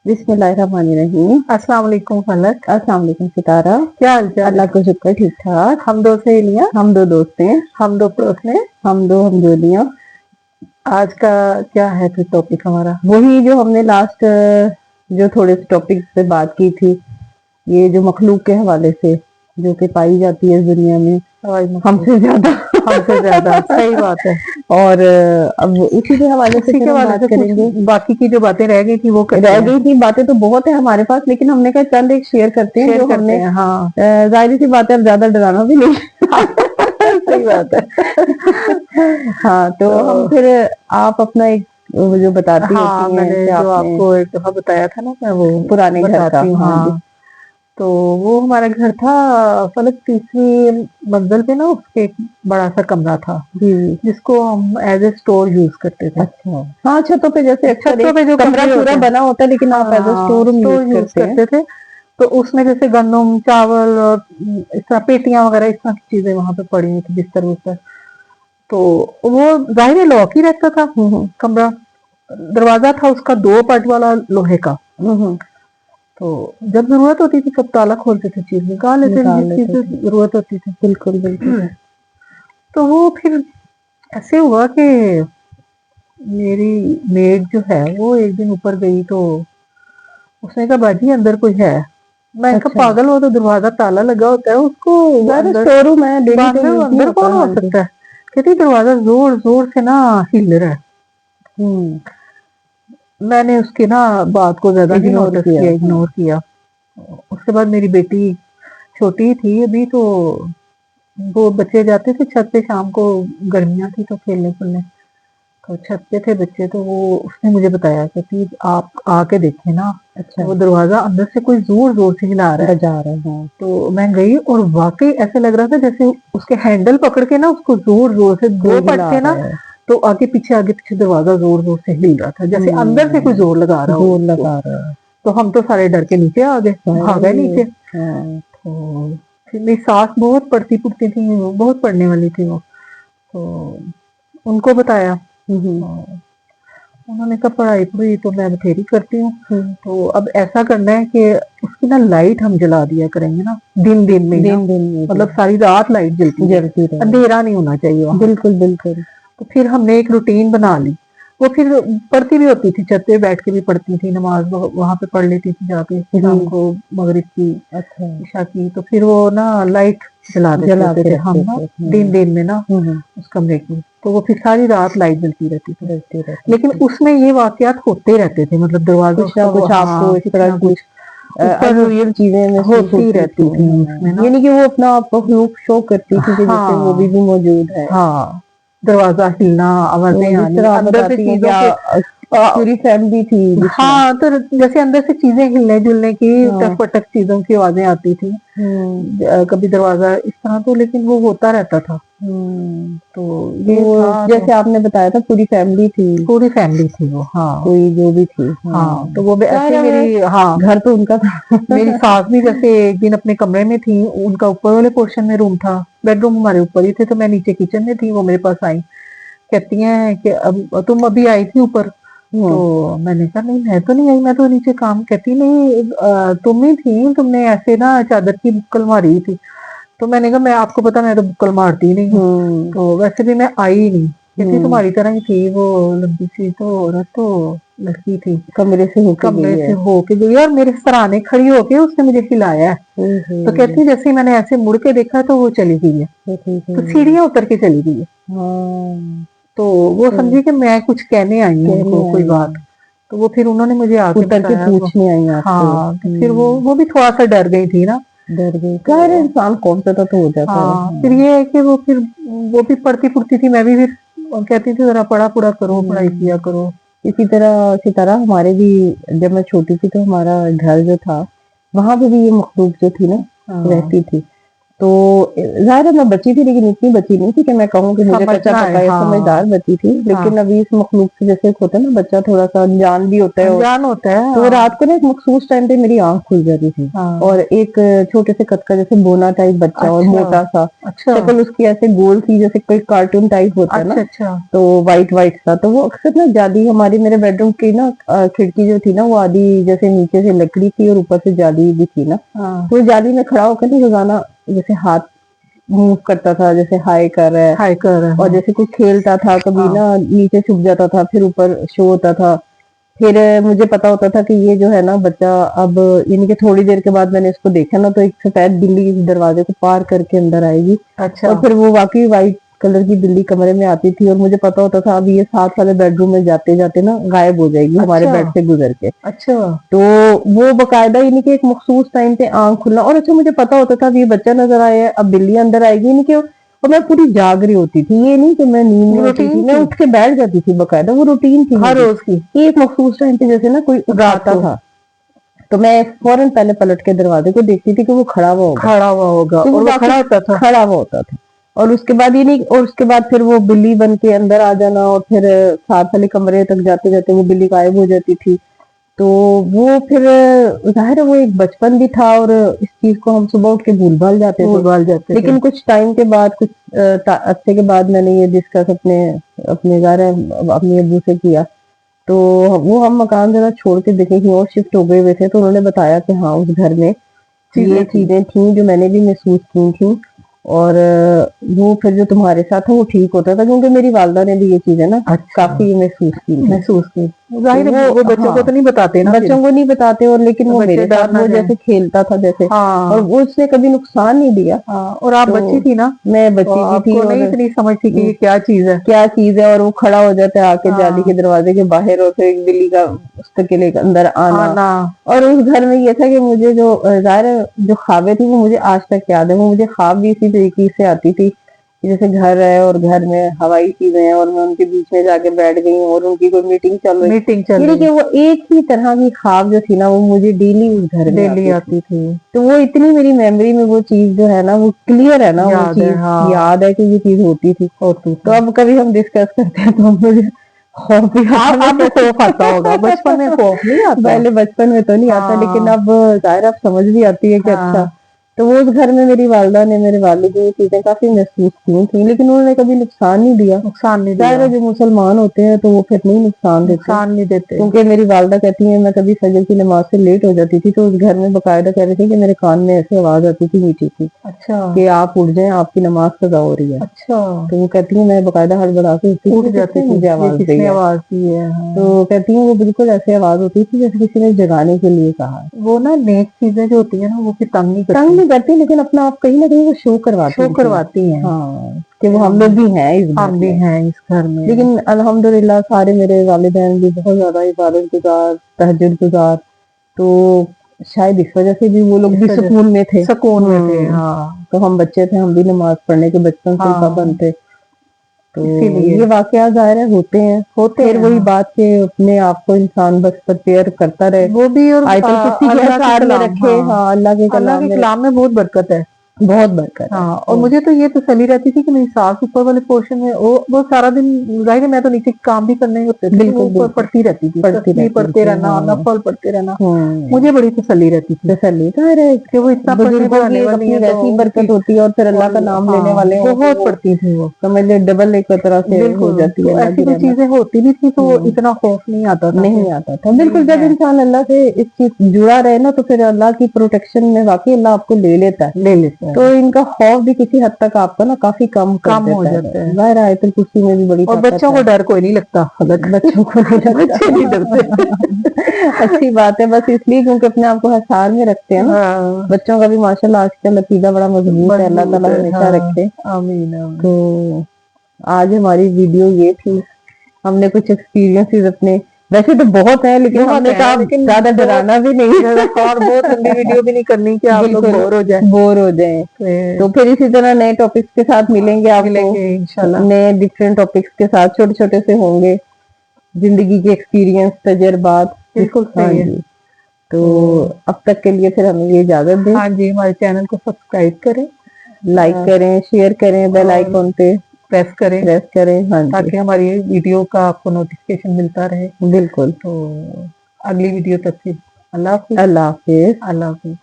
बिस्मिल्लाहिर्रहमानिर्रहीम। अस्सलाम वालेकुम फलक। अस्सलाम वालेकुम सितारा। क्या हाल चाल? अल्लाह का शुक्र, ठीक ठाक। हम दो सहेलियां, हम दो दोस्त हैं, हम दो पड़ोस में। हम दो हमजोलियां। आज का क्या है फिर टॉपिक हमारा? वही जो हमने लास्ट जो थोड़े से टॉपिक पे बात की थी, ये जो मखलूक के हवाले से जो कि पाई जाती है इस दुनिया में हमसे ज्यादा सही बात है। और अब उसी के हवाले से उसी फिर के हम बारे बात से करेंगे। कुछ बाकी की जो बातें रह गई थी वो रह गई थी बातें तो बहुत है हमारे पास, लेकिन हमने कहा चंद एक शेयर करते हैं जो हमने। हाँ जाहिर सी बात है, अब ज्यादा डराना भी नहीं। सही बात है। हाँ, तो हम फिर आप अपना एक जो बताती हाँ, होती हैं मैंने कि जो आपने आपको एक दफा बताया था ना, मैं वो पुराने घर का। बताती हूँ। हाँ जी। हाँ, तो वो हमारा घर था फलक, तीसरी मंजिल पे ना, उसके एक बड़ा सा कमरा था जी। जिसको हम एज ए स्टोर यूज करते थे। अच्छा, हाँ, छतों पे जैसे अक्सर छतों पे जो कमरा कमरे पूरा होते हैं, बना होता है, लेकिन आप as a store room store use use करते हैं। करते थे। तो उसमें जैसे गंदम, चावल और इस तरह पेटियां वगैरह, इस तरह की चीजें वहां पे पड़ी हुई थी, बिस्तर विस्तर। तो वो जाहिर है लॉक ही रहता था कमरा। दरवाजा था उसका 2 पट वाला लोहे का। तो जब जरूरत होती थी सब ताला खोलते थे, चीज निकाल लेते थे, जिस चीज की जरूरत होती थी। बिल्कुल बिल्कुल। तो वो फिर ऐसे हुआ कि मेरी मेड जो है वो एक दिन ऊपर गई, तो उसने कहा बाजी अंदर कोई है। मैं कहा पागल, वो तो दरवाजा ताला लगा होता है, उसको स्टोर रूम है, डेली बंद तो है, यूज नहीं अंदर कौन हो होता। सकता है? कहती दरवाजा जोर जोर से ना हिल रहा है। मैंने उसकी ना बात को ज्यादा नहीं नोटिस किया, इग्नोर किया। उसके बाद मेरी बेटी छोटी थी अभी, तो वो बच्चे जाते थे छत पे शाम को, गर्मियां थी तो खेलने खुलने, तो छत पे थे बच्चे। तो वो उसने मुझे बताया कि प्लीज आप आके देखें ना। अच्छा, वो दरवाजा अंदर से कोई जोर जोर से हिला रहा है, बजा रहे हैं। तो मैं गई और वाकई ऐसे लग रहा था जैसे उसके हैंडल पकड़ के ना उसको जोर जोर से, 2 पट थे ना, तो आगे पीछे दरवाजा जोर जोर से हिल रहा था, जैसे अंदर से कोई जोर लगा रहा हो। तो हम तो सारे डर के नीचे आ गए, भाग गए नीचे। तो फिर मेरी सास बहुत पढ़ती पुढ़ती थी, बहुत पढ़ने वाली थी वो, तो उनको बताया। उन्होंने कहा पढ़ाई पढ़ाई तो मैं बथेरी करती हूँ, तो अब ऐसा करना है कि उसकी ना लाइट हम जला दिया करेंगे ना, दिन दिन में, मतलब सारी रात लाइट जलती रहे, अंधेरा नहीं होना चाहिए वहाँ। बिल्कुल बिल्कुल। तो फिर हमने एक रूटीन बना ली। वो फिर पढ़ती भी होती थी, छत पे बैठ के भी पढ़ती थी नमाज, वहां पे पढ़ लेती थी जाके शाम को, मगरिब की, ईशा की। तो फिर वो ना लाइट जला देते थे हम ना, दिन दिन में ना उस कमरे की, तो वो फिर सारी रात लाइट जलती रहती थी। लेकिन उसमें ये वाकयात होते रहते थे, मतलब दरवाजा कुछ आपको इस तरह की अनरियल चीजें होती रहती थी उसमें ना, यानी कि वो अपना मखलूक शो करती थी कि जैसे वो भी मौजूद है। हाँ, दरवाजा हिलना, आवाजें आनी, अंदर से चीजों के, पूरी फैमिली थी। हाँ, तो जैसे अंदर से चीजें हिलने जुलने की, टक चीजों की आवाजें आती थी, कभी दरवाजा इस तरह, तो लेकिन वो होता रहता था। तो ये था, जैसे आपने बताया था पूरी फैमिली थी वो। हाँ, कोई जो भी थी। हाँ, तो वो ऐसे मेरी, हाँ, घर तो उनका था। मेरी सास भी जैसे एक दिन अपने कमरे में थी, उनका ऊपर वाले पोर्शन में रूम था, बेडरूम हमारे ऊपर ही थे, तो मैं नीचे किचन में थी। वो मेरे पास आई, कहती हैं कि अब तुम अभी आई थी ऊपर? तो मैंने कहा नहीं, मैं तो नहीं आई, मैं तो नीचे काम। कहती नहीं, तुम ही थी, तुमने ऐसे ना चादर की बुक्कल मारी थी। तो मैंने कहा मैं, आपको पता मैं तो बुक्कल मारती नहीं हूँ, तो वैसे भी मैं आई नहीं। कहती तुम्हारी तरह ही थी वो, लंबी सी तो औरत, तो लड़की थी, कमरे से होके गई और मेरे सराहने खड़ी होके उसने मुझे हिलाया है। तो कहती जैसे मैंने ऐसे मुड़ के देखा तो वो चली गई है, तो सीढ़ियां उतर के चली गई है। तो वो समझी कि मैं कुछ कहने आई हूँ उनको कोई बात, तो वो फिर उन्होंने मुझे आके बताया, पूछने आई आपसे। हाँ, तो फिर वो भी थोड़ा सा डर गई थी ना, डर गई, हर इंसान कौन सा तो हो जाता है। फिर ये है कि वो भी पढ़ती पुढ़ती थी, मैं भी फिर कहती थी जरा पढ़ा करो, पढ़ाई किया करो। इसी तरह हमारे भी, जब मैं छोटी थी तो हमारा घर जो था वहां पे भी ये मखलूक जो थी ना रहती थी। तो जाहिर है मैं बची थी, लेकिन इतनी बची नहीं थी कि मैं कहूँ कि मुझे कच्चा समझना है, पका या हाँ। समझदार बची थी। लेकिन अभी इस मखलूक से जैसे एक होता है ना, बच्चा थोड़ा सा अनजान भी होता है, और अनजान होता है, तो हाँ। रात को ना एक मखसूस टाइम पे मेरी आंख खुल जाती थी, हाँ। और एक छोटे से कद का जैसे बोना टाइप बच्चा, और अच्छा। मोटा सा, अच्छा शक्ल उसकी ऐसे गोल सी जैसे कोई कार्टून टाइप होता है ना, अच्छा अच्छा तो वाइट वाइट सा। तो वो अक्सर ना जाली, हमारी मेरे बेडरूम की ना खिड़की जो थी ना, वो आधी जैसे नीचे से लकड़ी थी और ऊपर से जाली भी थी ना, हाँ। तो जाली में खड़ा होकर ना रोजाना जैसे हाथ मूव करता था, जैसे हाय कर रहा है, हाय कर रहा और है, जैसे कुछ खेलता था, कभी हाँ। ना नीचे छुप जाता था, फिर ऊपर शो होता था। फिर मुझे पता होता था कि ये जो है ना बच्चा, अब यानी कि थोड़ी देर के बाद मैंने इसको देखा ना, तो एक सफेद बिल्ली इस दरवाजे को पार करके अंदर आएगी, अच्छा और फिर वो वाकई व्हाइट कलर की बिल्ली कमरे में आती थी, और मुझे पता होता था अब ये साथ वाले बेडरूम में जाते जाते ना गायब हो जाएगी हमारे अच्छा बेड से गुजर के। अच्छा तो वो बकायदा यानी कि एक मखसूस टाइम पे आंख खुलना, और अच्छा मुझे पता होता था अब ये बच्चा नजर आया है, अब बिल्ली अंदर आएगी, यानी कि और मैं पूरी जाग रही होती थी, ये नहीं कि मैं नींद में होती थी, रूटीन मैं थी उठ के बैठ जाती थी बकायदा, वो रूटीन थी हर मेरी। रोज की, कि एक मखसूस टाइम पे जैसे ना कोई रात उठाता को था, तो मैं फौरन पहले पलट के दरवाजे को देखती थी कि वो खड़ा हुआ होगा, खड़ा हुआ होगा, तो वो और वो वाकई खड़ा होता था। खड़ा हुआ होता था। और उसके बाद ये नहीं, और उसके बाद फिर वो बिल्ली बन के अंदर आ जाना, और फिर साथ वाले कमरे तक जाते जाते वो बिल्ली गायब हो जाती थी। तो वो फिर जाहिर है वो एक बचपन भी था, और इस चीज को हम सुबह उठ के भूल भाल जाते भूल थे। भाल जाते थे। लेकिन कुछ टाइम के बाद, कुछ अरसे के बाद मैंने ये डिस्कस अपने अपने ज़ाहिर है अपने अब्बू से किया, तो वो हम मकान जरा छोड़ के देखे कहीं और शिफ्ट हो गए हुए थे, तो उन्होंने बताया कि हाँ उस घर में ये चीजें थी जो मैंने भी महसूस की थी, और वो फिर जो तुम्हारे साथ है वो ठीक होता था, क्योंकि मेरी वालदा ने भी ये चीजें ना अच्छा काफी महसूस की थी। महसूस की, जाहिर है वो वो बच्चों को हाँ, तो नहीं बताते ना, फिर बच्चों को नहीं बताते, और लेकिन तो वो बच्चे मेरे डर साथ ना वो जाए। जैसे खेलता था जैसे, और हाँ वो उसने कभी नुकसान नहीं दिया। हाँ, और आप तो बच्ची थी ना, मैं तो बच्ची भी थी, आपको नहीं और इतनी समझ थी कि ये क्या चीज है। क्या चीज है, और वो खड़ा हो जाता है आके जाली के हाँ दरवाजे के बाहर, और फिर एक बिल्ली का मुस्तकिल एक अंदर आना। आना, और उस घर में ये था कि मुझे जो जाहिर है जो ख्वाबें थी वो मुझे आज तक याद है, वो मुझे ख्वाब भी इसी तरीके से आती थी कि जैसे घर है और घर में हवाई चीजें हैं, और मैं उनके बीच में जाके बैठ गई हूँ, और उनकी कोई मीटिंग चल रही, मीटिंग चल यानी रही, कि वो एक ही तरह की ख्वाब जो थी ना, वो मुझे डेली उस घर में डेली आती थी। आती थी, तो वो इतनी मेरी मेमोरी में वो चीज जो है ना, वो क्लियर है ना, वो याद है, चीज हाँ याद है कि ये चीज होती थी। होती तो थी। अब कभी हम डिस्कस करते हैं तो मुझे खौफ भी आता है। आप में खौफ आता होगा, बचपन में खौफ नहीं आता। पहले बचपन में तो नहीं आता, लेकिन हाँ अब जाहिर अब समझ भी आती है कि अच्छा। हाँ, तो वो उस घर में मेरी वालदा ने, मेरे वालिद ने ये चीजें काफी महसूस की थी, लेकिन उन्होंने कभी नुकसान नहीं दिया। नुकसान नहीं जाहिर दिया, है जो मुसलमान होते हैं तो वो फिर नहीं नुकसान देते, नुकसान नहीं देते। क्योंकि मेरी वालदा कहती है मैं कभी फजर की नमाज से लेट हो जाती थी, तो उस घर में बकायदा कह रही थी कि मेरे कान में ऐसे आवाज आती थी मीठी सी अच्छा कि आप उठ जाएं, आपकी नमाज कज़ा हो रही है। अच्छा, तो वो कहती है मैं बकायदा हड़बड़ा के उठती उठ थी, जाती किसने थी, मुझे ये आवाज दी किसने है। आवाज दी है, हाँ। तो कहती है वो बिल्कुल ऐसे आवाज होती थी जैसे किसी ने जगाने के लिए कहा है। वो ना नेक चीजें जो होती है ना, वो फिर तंग नहीं तंग करती, नहीं करती, लेकिन अपना आप कहीं ना कहीं वो शो करवाती शो थी। करवाती हैं। हाँ, कि वो हम लोग भी हैं इस घर हम भी में। हैं इस घर में। लेकिन अल्हम्दुलिल्लाह सारे मेरे वालिदैन भी बहुत ज्यादा इबादत गुजार, तहज्जुद गुजार, तो शायद इस वजह से भी वो लोग इस भी वजह सुकून में थे। सुकून में थे, हाँ तो हम बच्चे थे, हम भी नमाज पढ़ने के बचपन से ही हाँ, पाबंद थे। तो इसीलिए ये वाकया जाहिर है होते हैं। होते फिर हैं, वही हाँ। बात के अपने आप को इंसान बस प्रिपेयर करता रहे, वो भी, और आयतल कुर्सी के अल्लाह के आसार में कलाम, रखे। हाँ हाँ, अल्लाह के अल्लाह कलाम के में कलाम में बहुत बरकत है। रखे, बहुत बरकत है। हाँ, और मुझे तो ये तसल्ली रहती थी कि मेरी सास ऊपर वाले पोर्शन में, वो सारा दिन, जाहिर है मैं तो नीचे काम भी करने होते थे, तो वो बिल्कुल ऊपर बिल्कुल पढ़ती रहती थी, पढ़ती तस्बीह रहती पढ़ते थी। रहना, हाँ, नफल पढ़ते रहना, हम्म, मुझे बड़ी तसल्ली रहती थी तसल्ली जाहिर है कि वो इतना पढ़ने बुजुर्गों की पढ़ाने एक वाली अपनी है, तो वैसी बरकत उनकी, होती है, और फिर अल्लाह और का नाम लेने हाँ वाले हों तो बहुत वो पढ़ती थी वो, समझ ले डबल एक तरह से हो बिल्कुल। जाती है तो अल्लाह ऐसी की कोई रहमत। चीजें होती नहीं थी, तो हम्म, इतना खौफ नहीं आता था नहीं कि आता था। नहीं बिल्कुल, जब है, इंसान अल्लाह से इस चीज जुड़ा रहे ना, तो फिर अल्लाह की प्रोटेक्शन में वाकई अल्लाह आपको ले लेता है। ले लेते हैं, तो इनका खौफ भी किसी हद तक आपका ना काफी कम कर कम हो देता जाता है। है। जाहिर है आयतुल कुर्सी में भी बड़ी और ताकत बच्चों को है। डर कोई नहीं लगता, अलग बच्चों को नहीं बच्चे नहीं डरते। लगता। अच्छी बात है, बस इसलिए क्योंकि अपने आप को हिसार में रखते हैं ना। हाँ बच्चों का भी माशाल्लाह आजकल अकीदा बड़ा मजबूत है, अल्लाह मजबूत ताला है, हमेशा हाँ रखे। आमीन आमीन। तो आज हमारी वीडियो ये थी, हमने कुछ एक्सपीरियंसेस अपने, वैसे तो बहुत है लेकिन बहुत हमने है, कहा लेकिन ज्यादा डराना भी नहीं। ज्यादा और बहुत लंबी वीडियो भी नहीं करनी कि आप लोग बिल्कुल बोर हो जाए। बोर हो जाए। तो फिर इसी तरह नए टॉपिक्स के साथ मिलेंगे आपको, मिलेंगे इंशाल्लाह, नए डिफरेंट टॉपिक्स के साथ, छोटे छोटे से होंगे, जिंदगी के एक्सपीरियंस, तजुर्बात। बिल्कुल हाँ सही है। जी, तो अब तक के लिए फिर हमें ये इजाजत दें। हाँ जी, हमारे चैनल को सब्सक्राइब करें, लाइक करें, शेयर करें, बेल और आइकॉन पे प्रेस करें प्रेस करें। हाँ जी, ताकि हमारी वीडियो का आपको नोटिफिकेशन मिलता रहे। बिल्कुल। तो अगली वीडियो तक के अल्लाह हाफिज। अल्लाह हाफिज। अल्लाह हाफिज।